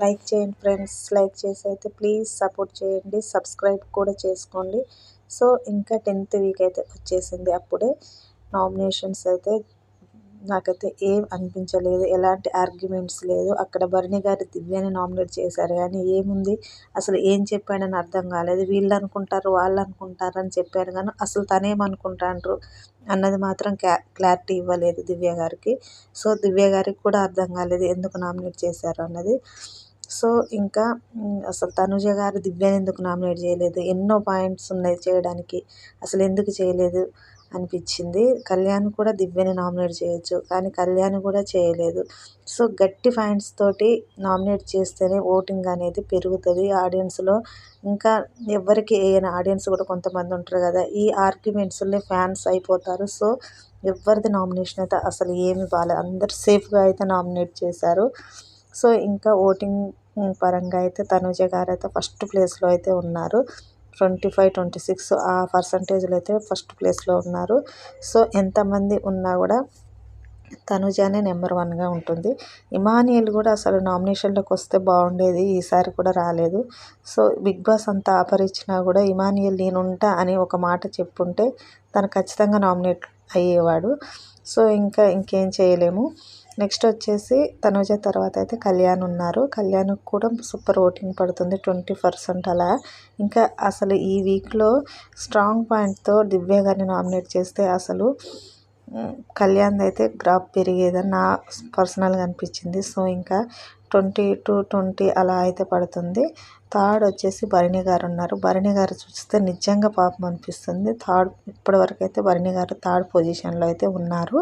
Like చేయండి friends. Like చేసి అయితే ప్లీజ్ సపోర్ట్ చేయండి. సబ్స్క్రైబ్ కూడా చేసుకోండి. సో ఇంకా 10th వీక్ అయితే వచ్చేసింది. అప్పుడే నామినేషన్స్ అయితే నాకైతే ఏం అనిపించలేదు. ఎలాంటి ఆర్గ్యుమెంట్స్ లేదు. అక్కడ భరణి గారు దివ్యని నామినేట్ చేశారు కానీ ఏముంది, అసలు ఏం చెప్పాడని అర్థం కాలేదు. వీళ్ళు అనుకుంటారు, వాళ్ళు అనుకుంటారు అని చెప్పారు కానీ అసలు తనేమనుకుంటాండ్రు అన్నది మాత్రం క్లారిటీ ఇవ్వలేదు దివ్య గారికి. సో దివ్య గారికి కూడా అర్థం కాలేదు ఎందుకు నామినేట్ చేశారు అన్నది. సో ఇంకా అసలు తనుజ గారు దివ్యని ఎందుకు నామినేట్ చేయలేదు, ఎన్నో పాయింట్స్ ఉన్నాయి చేయడానికి, అసలు ఎందుకు చేయలేదు అనిపించింది. కళ్యాణ్ కూడా దివ్యని నామినేట్ చేయొచ్చు కానీ కళ్యాణ్ కూడా చేయలేదు. సో గట్టి పాయింట్స్ తోటి నామినేట్ చేస్తేనే ఓటింగ్ అనేది పెరుగుతుంది ఆడియన్స్లో. ఇంకా ఎవరికి వేయని ఆడియన్స్ కూడా కొంతమంది ఉంటారు కదా, ఈ ఆర్గ్యుమెంట్స్లో ఫ్యాన్స్ అయిపోతారు. సో ఎవరిది నామినేషన్ అయితే అసలు ఏమి బాగాలేదు, అందరు సేఫ్గా అయితే నామినేట్ చేశారు. సో ఇంకా ఓటింగ్ పరంగా అయితే తనుజ గారు అయితే ఫస్ట్ ప్లేస్లో అయితే ఉన్నారు. 25-26 ఆ పర్సంటేజ్లో అయితే ఫస్ట్ ప్లేస్లో ఉన్నారు. సో ఎంతమంది ఉన్నా కూడా తనుజానే నెంబర్ 1గా ఉంటుంది. ఇమానియల్ కూడా అసలు నామినేషన్లోకి వస్తే బాగుండేది, ఈసారి కూడా రాలేదు. సో బిగ్ బాస్ అంతా ఆఫర్ ఇచ్చినా కూడా ఇమానియల్ నేనుంటా అని ఒక మాట చెప్పుంటే తను ఖచ్చితంగా నామినేట్ అయ్యేవాడు. సో ఇంకేం చేయలేము. నెక్స్ట్ వచ్చేసి తనుజ తర్వాత అయితే కళ్యాణ్ ఉన్నారు. కళ్యాణ్కి కూడా సూపర్ ఓటింగ్ పడుతుంది, 20% అలా. ఇంకా అసలు ఈ వీక్లో స్ట్రాంగ్ పాయింట్తో దివ్య గారిని నామినేట్ చేస్తే అసలు కళ్యాణ్ అయితే గ్రాఫ్ పెరిగేదని నా పర్సనల్గా అనిపించింది. సో ఇంకా 20-20 అలా అయితే పడుతుంది. థర్డ్ వచ్చేసి భరణి గారు ఉన్నారు. భరణి గారు చూస్తే నిజంగా పాపం అనిపిస్తుంది. ఇప్పటివరకు అయితే భరణి గారు థర్డ్ పొజిషన్లో అయితే ఉన్నారు.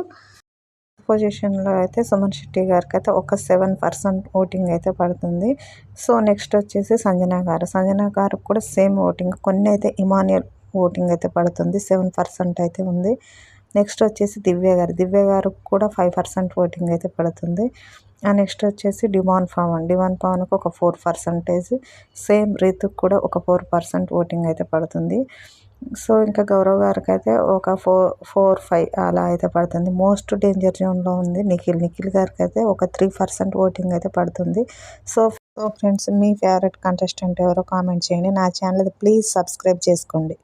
పొజిషన్లో అయితే సుమన్ శెట్టి గారికి అయితే ఒక 7% ఓటింగ్ అయితే పడుతుంది. సో నెక్స్ట్ వచ్చేసి సంజన గారికి కూడా సేమ్ ఓటింగ్, కొన్ని అయితే ఇమానియల్ ఓటింగ్ అయితే పడుతుంది, 7% అయితే ఉంది. నెక్స్ట్ వచ్చేసి దివ్య గారికి కూడా 5% ఓటింగ్ అయితే పడుతుంది. నెక్స్ట్ వచ్చేసి డిమాన్ పవన్కి ఒక 4%, సేమ్ రితుకు కూడా ఒక 4% ఓటింగ్ అయితే పడుతుంది. సో ఇంకా గౌరవ్ గారికి అయితే ఒక 4-5 అలా అయితే పడుతుంది. మోస్ట్ డేంజర్ జోన్లో ఉంది నిఖిల్ గారికి అయితే ఒక 3% ఓటింగ్ అయితే పడుతుంది. సో ఫ్రెండ్స్, మీ ఫేవరెట్ కంటెస్టెంట్ ఎవరో కామెంట్ చేయండి. నా ఛానల్ ప్లీజ్ సబ్స్క్రైబ్ చేసుకోండి.